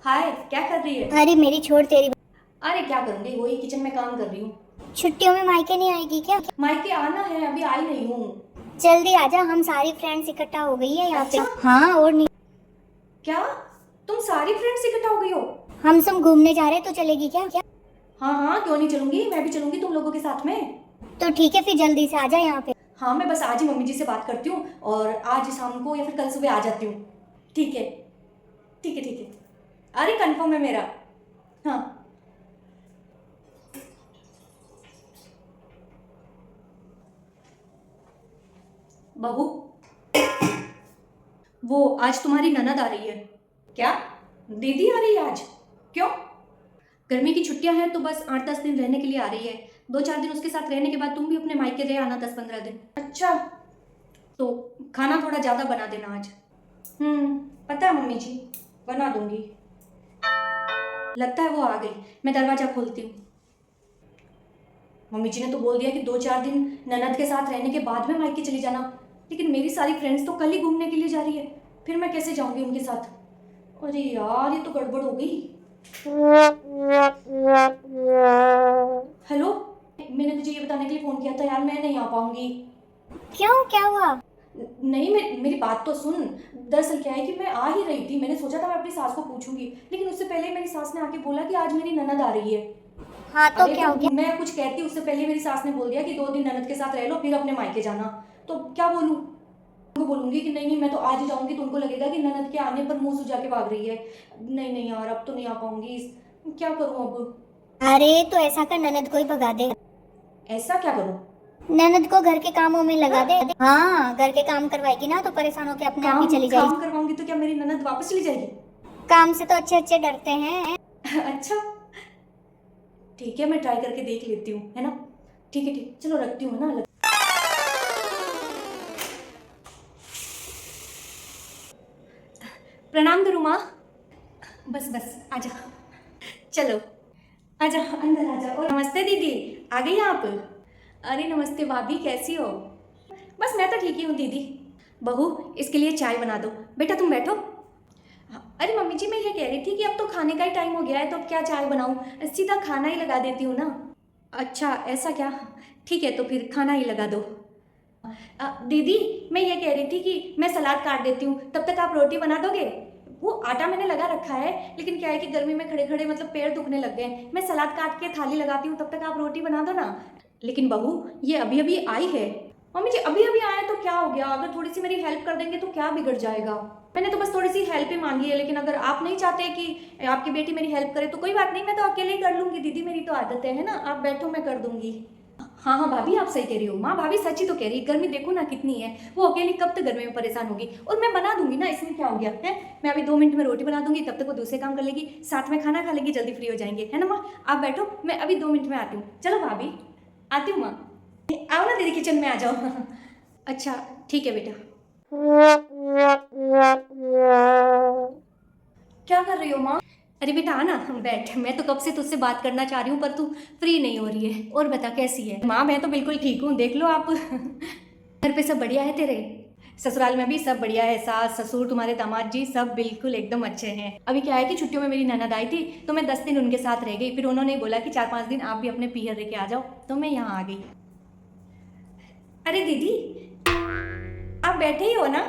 हाय, क्या कर रही है? अरे मेरी छोड़ तेरी। अरे क्या करूंगी, वही किचन में काम कर रही हूँ। छुट्टियों में मायके नहीं आएगी क्या? मायके आना है, अभी आई नहीं हूँ। जल्दी आजा, हम सारी फ्रेंड्स इकट्ठा हो गई है यहाँ पे। अच्छा। हाँ और नहीं। क्या? तुम सारी फ्रेंड्स इकट्ठा हो गई हो? हम सब घूमने जा रहे हैं, तो चलेगी क्या? हाँ हाँ, क्यों नहीं चलूंगी, मैं भी चलूंगी तुम लोगों के साथ में। तो ठीक है, फिर जल्दी से आजा यहाँ पे। हाँ, मैं बस आज ही मम्मी जी से बात करती हूँ और आज शाम को या फिर कल सुबह आ जाती हूँ। ठीक है, ठीक है, ठीक है। अरे कंफर्म है मेरा। हाँ। बहू, वो आज तुम्हारी ननद आ रही है। क्या? दीदी आ रही है आज? क्यों? गर्मी की छुट्टियां हैं तो बस 8-10 दिन रहने के लिए आ रही है। 2-4 दिन उसके साथ रहने के बाद तुम भी अपने मायके रह आना 10-15 दिन। अच्छा, तो खाना थोड़ा ज़्यादा बना देना आज। पता है मम्मी जी, बना दूंगी। लगता है वो आ गई, मैं दरवाज़ा खोलती हूँ। मम्मी जी ने तो बोल दिया कि 2-4 दिन ननद के साथ रहने के बाद में मायके चली जाना, लेकिन मेरी सारी फ्रेंड्स तो कल ही घूमने के लिए जा रही है, फिर मैं कैसे जाऊंगी उनके साथ? अरे यार, ये तो गड़बड़ हो गई। हेलो, मैंने तुझे ये बताने के लिए फ़ोन किया था यार, मैं नहीं आ पाऊंगी। क्यों, क्या हुआ? नहीं, मेरी बात तो सुन। दरअसल क्या है कि मैं आ ही रही थी, मैंने सोचा था मैं अपनी सास को पूछूंगी, लेकिन उससे पहले मेरी सास ने आके बोला कि आज मेरी ननद आ रही है। हाँ तो अरे क्या तो हो गया? मैं कुछ कहती उससे पहले मेरी सास ने बोल दिया कि 2 दिन ननद के साथ रह लो फिर अपने मायके जाना। तो क्या बोलूँ? उनको बोलूंगी कि नहीं नहीं, मैं तो आज ही जाऊंगी, तो उनको लगेगा कि ननद के आने पर मुंह सुजा के भाग रही है। नहीं नहीं यार, अब तो नहीं आ पाऊंगी। क्या करूँ अब? अरे तो ऐसा कर, ननद को ही भगा दे। ऐसा क्या करूँ? ननद को घर के कामों में लगा हाँ? दे। हाँ, घर के काम करवाएगी ना तो परेशान होके अपने आप ही काम चली जाएगी। काम करवाऊंगी तो क्या मेरी ननद वापस चली जाएगी? काम से तो अच्छे अच्छे डरते हैं। अच्छा, ठीक है, मैं ट्राई करके देख लेती हूँ, है ना? ठीक है, ठीक, चलो रखती हूँ, है ना? प्रणाम करूँ माँ। बस बस, आजा, चलो, आजा अंदर आजा। और नमस्ते दीदी, आ गई आप? अरे नमस्ते भाभी, कैसी हो? बस मैं तो ठीक ही हूँ दीदी। बहू, इसके लिए चाय बना दो। बेटा तुम बैठो। अरे मम्मी जी, मैं ये कह रही थी कि अब तो खाने का ही टाइम हो गया है, तो अब क्या चाय बनाऊँ? सीधा खाना ही लगा देती हूँ ना। अच्छा, ऐसा क्या? ठीक है, तो फिर खाना ही लगा दो। दीदी, मैं ये कह रही थी कि मैं सलाद काट देती हूँ, तब तक आप रोटी बना दोगे? वो आटा मैंने लगा रखा है, लेकिन क्या है कि गर्मी में खड़े खड़े मतलब पैर दुखने लग गए। मैं सलाद काट के थाली लगाती हूँ, तब तक आप रोटी बना दो ना। लेकिन बहू, ये अभी अभी आई है। मम्मी जी, अभी अभी आए तो क्या हो गया? अगर थोड़ी सी मेरी हेल्प कर देंगे तो क्या बिगड़ जाएगा? मैंने तो बस थोड़ी सी हेल्प ही मांगी है, लेकिन अगर आप नहीं चाहते कि आपकी बेटी मेरी हेल्प करे तो कोई बात नहीं, मैं तो अकेले ही कर लूंगी दीदी, मेरी तो आदत है ना। आप बैठो, मैं कर दूंगी। हाँ हाँ भाभी, आप सही कह रही हो। माँ, भाभी सच ही तो कह रही है, गर्मी देखो ना कितनी है। वो अकेली कब तक गर्मी में परेशान होगी, और मैं बना दूंगी ना, इसमें क्या हो गया है? मैं अभी 2 मिनट में रोटी बना दूंगी, तब तक वो दूसरे काम कर लेगी, साथ में खाना खा लेगी, जल्दी फ्री हो जाएंगे, है ना माँ? आप बैठो, मैं अभी 2 मिनट में आती हूँ। चलो भाभी, आती हूँ माँ। आओ ना दीदी, किचन में आ जाओ। अच्छा, ठीक है बेटा। क्या कर रही हो माँ? अरे बेटा आना, बैठ। मैं तो कब से तुझसे बात करना चाह रही हूँ, पर तू फ्री नहीं हो रही है। और बता कैसी है? माँ, मैं तो बिल्कुल ठीक हूँ, देख लो आप। घर पे सब बढ़िया है तेरे? ससुराल में भी सब बढ़िया है, सास ससुर तुम्हारे दामाद जी सब बिल्कुल एकदम अच्छे हैं। अभी क्या है कि छुट्टियों में मेरी ननद आई थी, तो मैं 10 दिन उनके साथ रह गई, फिर उन्होंने बोला कि 4-5 दिन आप भी अपने पीहर रह के आ जाओ, तो मैं यहाँ आ गई। अरे दीदी, आप बैठे ही हो ना?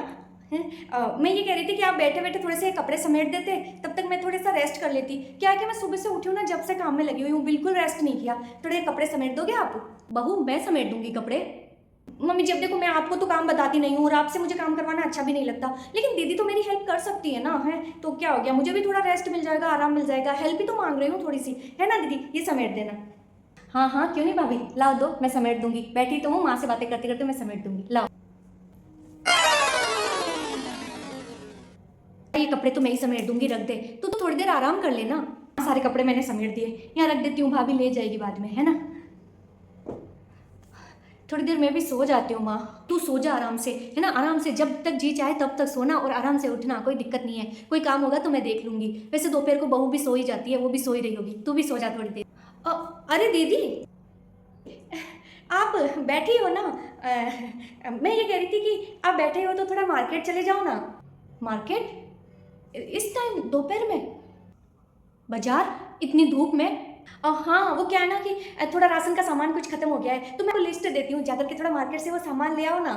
मैं ये कह रही थी कि आप बैठे बैठे थोड़े से कपड़े समेट देते, तब तक मैं थोड़ा सा रेस्ट कर लेती। क्या है कि मैं सुबह से उठी हूँ ना, जब से काम में लगी हुई हूँ, बिल्कुल रेस्ट नहीं किया। थोड़े कपड़े समेट दोगे आप? बहू, मैं समेट दूंगी कपड़े। मम्मी जी, अब देखो, मैं आपको तो काम बताती नहीं हूँ और आपसे मुझे काम करवाना अच्छा भी नहीं लगता, लेकिन दीदी तो मेरी हेल्प कर सकती है ना, है? तो क्या हो गया, मुझे भी थोड़ा रेस्ट मिल जाएगा, आराम मिल जाएगा। हेल्प ही तो मांग रही हूँ थोड़ी सी, है ना दीदी? ये समेट देना। हाँ हाँ, क्यों नहीं भाभी, लाओ दो, मैं समेट दूंगी। बैठी तो हूँ, माँ से बातें करते करते मैं समेट दूंगी, लाओ। ये कपड़े तो मैं ही समेट दूंगी, रख दे। तू तो थोड़ी देर आराम कर लेना। सारे कपड़े मैंने समेट दिए, यहाँ रख देती हूँ, भाभी ले जाएगी बाद में, है ना? थोड़ी देर मैं भी सो जाती हूँ माँ, तू सो जा आराम से, है ना? आराम से, जब तक जी चाहे तब तक सोना और आराम से उठना, कोई दिक्कत नहीं है। कोई काम होगा तो मैं देख लूंगी। वैसे दोपहर को बहू भी सो ही जाती है, वो भी सो ही रही होगी, तू भी सो जा थोड़ी देर। अरे दीदी, आप बैठी हो ना? मैं ये कह रही थी कि आप बैठे हो तो थोड़ा मार्केट चले जाओ ना। मार्केट? इस टाइम दोपहर में? बाजार इतनी धूप में? हाँ, वो क्या है ना कि थोड़ा राशन का सामान कुछ खत्म हो गया है, तो मैं आपको लिस्ट देती हूँ, जाकर के थोड़ा मार्केट से वो सामान ले आओ ना।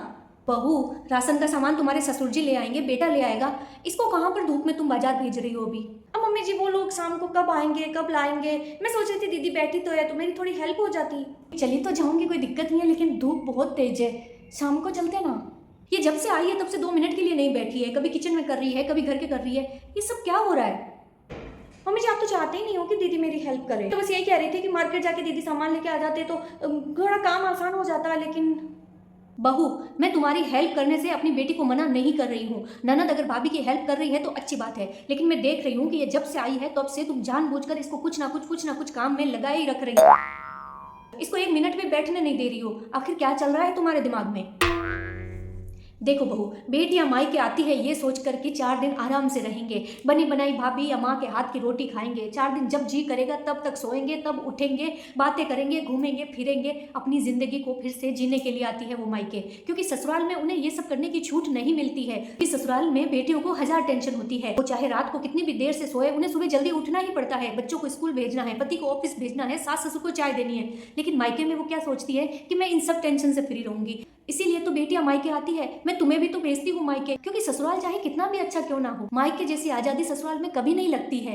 बहू, राशन का सामान तुम्हारे ससुर जी ले आएंगे, बेटा ले आएगा, इसको कहाँ पर धूप में तुम बाजार भेज रही हो अभी? अब मम्मी जी वो लोग शाम को कब आएंगे, कब लाएंगे? मैं सोच रही थी दीदी बैठी तो है तो मेरी थोड़ी हेल्प हो जाती। चली तो जाऊंगी, कोई दिक्कत नहीं है, लेकिन धूप बहुत तेज है, शाम को चलते ना। ये जब से आई है तब से 2 मिनट के लिए नहीं बैठी है, कभी किचन में कर रही है, कभी घर के कर रही है, ये सब क्या हो रहा है? मम्मी जी आप तो चाहते ही नहीं हो कि दीदी मेरी हेल्प करे, तो बस यही कह रही थी कि मार्केट जाके दीदी सामान लेके आ जाते तो थोड़ा काम आसान हो जाता, लेकिन बहू मैं तुम्हारी हेल्प करने से अपनी बेटी को मना नहीं कर रही हूँ। ननद अगर भाभी की हेल्प कर रही है तो अच्छी बात है, लेकिन मैं देख रही हूँ कि ये जब से आई है तब से तुम जानबूझकर इसको कुछ ना कुछ काम में लगाए ही रख रही हो, इसको 1 मिनट भी बैठने नहीं दे रही हो। आखिर क्या चल रहा है तुम्हारे दिमाग में? देखो बहू, बेटियां मायके आती है ये सोच कर कि 4 दिन आराम से रहेंगे, बनी बनाई भाभी या माँ के हाथ की रोटी खाएंगे, 4 दिन जब जी करेगा तब तक सोएंगे, तब उठेंगे, बातें करेंगे, घूमेंगे फिरेंगे, अपनी जिंदगी को फिर से जीने के लिए आती है वो मायके, क्योंकि ससुराल में उन्हें ये सब करने की छूट नहीं मिलती है। इस ससुराल में बेटियों को 1000 टेंशन होती है, वो चाहे रात को कितनी भी देर से सोए, उन्हें सुबह जल्दी उठना ही पड़ता है, बच्चों को स्कूल भेजना है, पति को ऑफिस भेजना है, सास ससुर को चाय देनी है। लेकिन मायके में वो क्या सोचती है कि मैं इन सब टेंशन से फ्री रहूंगी, इसीलिए तो बेटियां मायके आती है। मैं तुम्हें भी तो भेजती हूँ मायके, क्योंकि ससुराल चाहे कितना भी अच्छा क्यों ना हो, मायके जैसी आजादी ससुराल में कभी नहीं लगती है।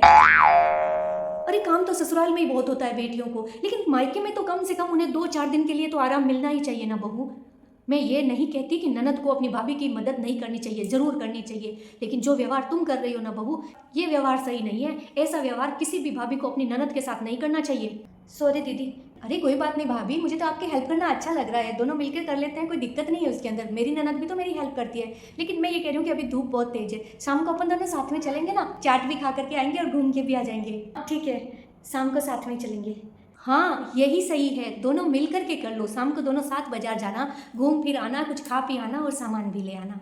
अरे काम तो ससुराल में ही बहुत होता है बेटियों को, लेकिन मायके में तो कम से कम उन्हें 2-4 दिन के लिए तो आराम मिलना ही चाहिए ना बहू। मैं ये नहीं कहती कि ननद को अपनी भाभी की मदद नहीं करनी चाहिए, जरूर करनी चाहिए, लेकिन जो व्यवहार तुम कर रही हो ना बहू, ये व्यवहार सही नहीं है। ऐसा व्यवहार किसी भी भाभी को अपनी ननद के साथ नहीं करना चाहिए। सॉरी दीदी। अरे कोई बात नहीं भाभी, मुझे तो आपकी हेल्प करना अच्छा लग रहा है, दोनों मिलकर कर लेते हैं, कोई दिक्कत नहीं है उसके अंदर, मेरी ननद भी तो मेरी हेल्प करती है। लेकिन मैं ये कह रही हूँ कि अभी धूप बहुत तेज है, शाम को अपन दोनों साथ में चलेंगे ना, चाट भी खा करके आएंगे और घूम के भी आ जाएंगे। ठीक है, शाम को साथ में चलेंगे। हाँ यही सही है, दोनों मिल कर के कर लो, शाम को दोनों साथ बाजार जाना, घूम फिर आना, कुछ खा पी आना और सामान भी ले आना।